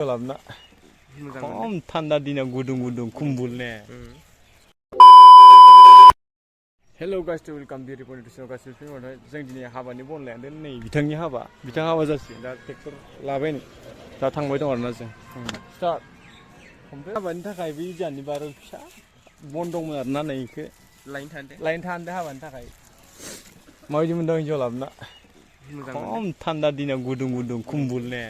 Labna. Om thanda dina gudung kumbul ne. Hello guys, welcome to report to guys. जों दिनै हाबानि बन लायदों नै बिथांनि हाबा जासिगोन दा ट्रेक्टर लाबाय नै दा थांबाय दं आरोना जों स्टार्ट ओमफ्राय हाबानि थाखाय बे जानि बार फिसा बन दंमोन आरोना नै इखो लाइन थांदो हाबानि थाखाय माबायदि मोनदों हिनजाव लाबना खम थान्दा दिना गुदुं कुम्बुल ने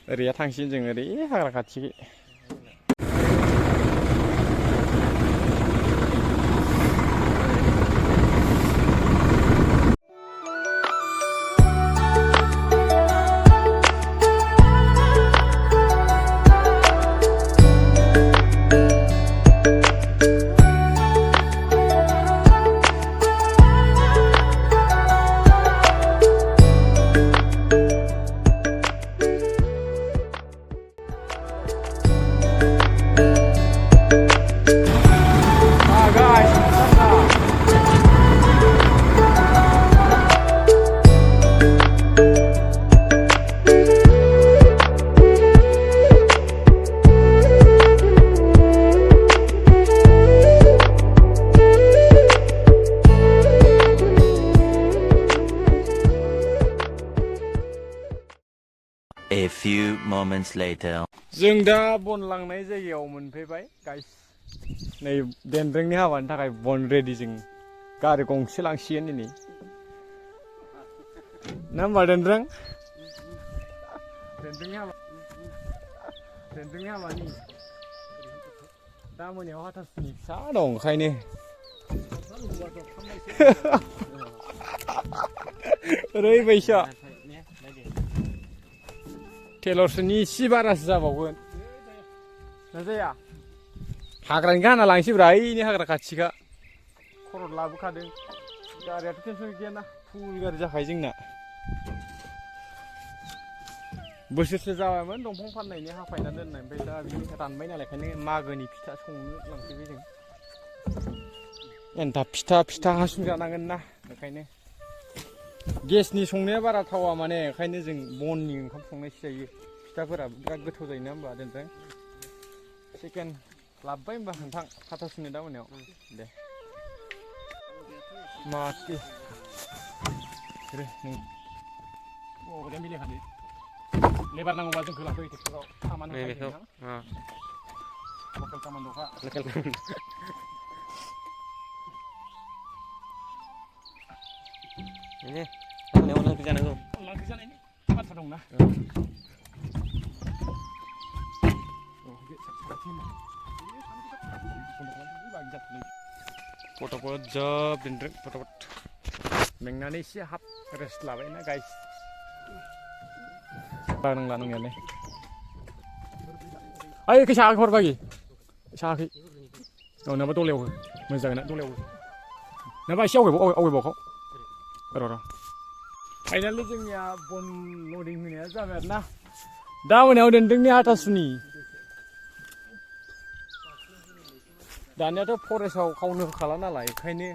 ओरैया थांसिन जों ओरै हाग्रा खाथि A few moments later. जों दा बन लांनाय जायगायाव मोनफैबाय गाइस नै देनद्रेंनि हाबानि थाखाय बन रेडि जों गारि गंसे लांसिगोन दिनै ना होमबा देनद्रेंनि हाबानि दा मोनायाव हाथासुनि फिसा दं ओंखायनो ओरैबायसा टेलरसोनि इसे बारासो जाबावगोन ना जाया हाग्रानि गाना लांसैब्रा ओइनि हाग्रा खाथिखा खर' लाबोखादों गारियाथ' टेनसन गैयाना फुल गारि जाखायो जोंना बोसोरसे जाबायमोन दंफां फाननायनि हाफायना दोननाय ओमफ्राय दा बिदिनो रानबाय नालाय ओंखायनो मागोनि फिथा संनो लांफैबाय जों एन्थाब फिथा हासुं जानांगोन ना ओंखायनो गेसनि संनाया बारा थावा माने ओंखायनो जों बननि ओंखाम संनायसो जायो फिथाफोरा बिराद गोथाव जायो ना होमबा दोनदों चिकेन लाबोबाय होमबा नोंथां हाथासुनि दा मोनायाव दे माथि रे नों अबे मिलायखादो लेबार नांगौबा जोंखौ लाफैयो ट्रेक्टराव खामानि होयो लकेल खामानिखा ini tahu orang kerja nago orang kerja ini apa dong nah foto-foto job dendrek foto-foto mengenai sih hap rest lah na guys barang lanung ya nih ayo ke saha kor bagi saha ki oh napa tuh lewat menjaga nak tuh lewat napa siapa awe bawa र' finally जोंनिया बन लडिं होनाया जाबाय आरोना दा मोनायाव देनद्रेंनि हाथासुनि दानियाथ' फरेस्टआव खावनो होखाला नालाय ओंखायनो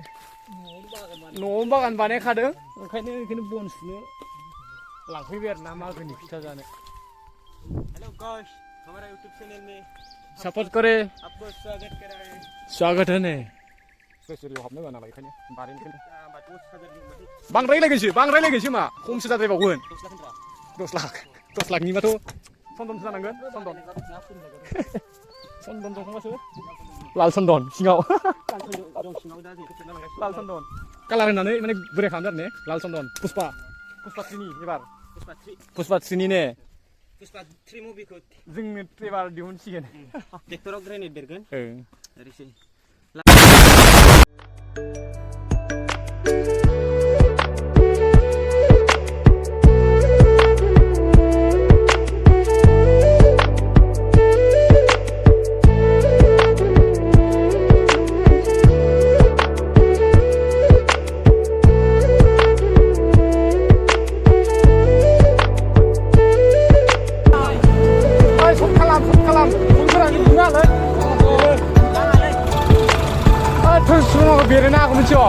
न'आवनो बागान बानायखादों ओंखायनो बन सुनो लांफैबाय आरोना मागोनि फिथा जानो हेलो गाइस हमारा यूट्यूब चैनल में सपोर्ट करे आपको स्वागत है बोसोराव हाबनो नालाय ओंखायनो बारिनिखौनो बांद्राय लायगोनसो मा खमसो जाद्रायबावगोन 10 लाखनिबाथ' सन्दनसो जानांगोन सन्दन दंखांबासो लाल सन्दन सिङाव लाल सन्दन कालार होनानै माने बोरै खालामदों आरो ने लाल सन्दन पुष्पा 3नि एबार पुष्पा 3नि ने पुष्पा 3 मुभिखौ जोंनो एबार दिहुनसिगोन ट्रेक्टराव ग्रेनेड बेरगोन ओरैसै बेरेना aku मिथियो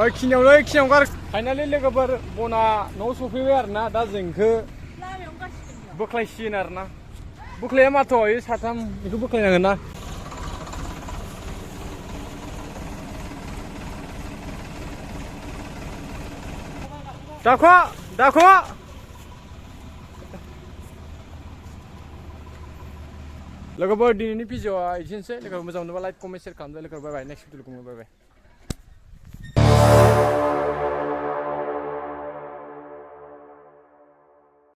खिनियाव गार फाइनालि लोगोफोर बना न'आव सफैबाय आरोना दा जोंखौ बोख्लायसिगोन आरोना बोख्लाया माथ' ओइ साथाम बेखौ बोख्लायनांगोन ना दाख' लोगोफोर दिनैनि भिडिअ'आ एसेनोसै लोगोफोर मोजां मोनोबा लाइक कमेन्ट शेयार खालामदो लोगोफोर बाय बाय नेक्स्ट भिडिअ' लोगो मोनगोन बाय बाय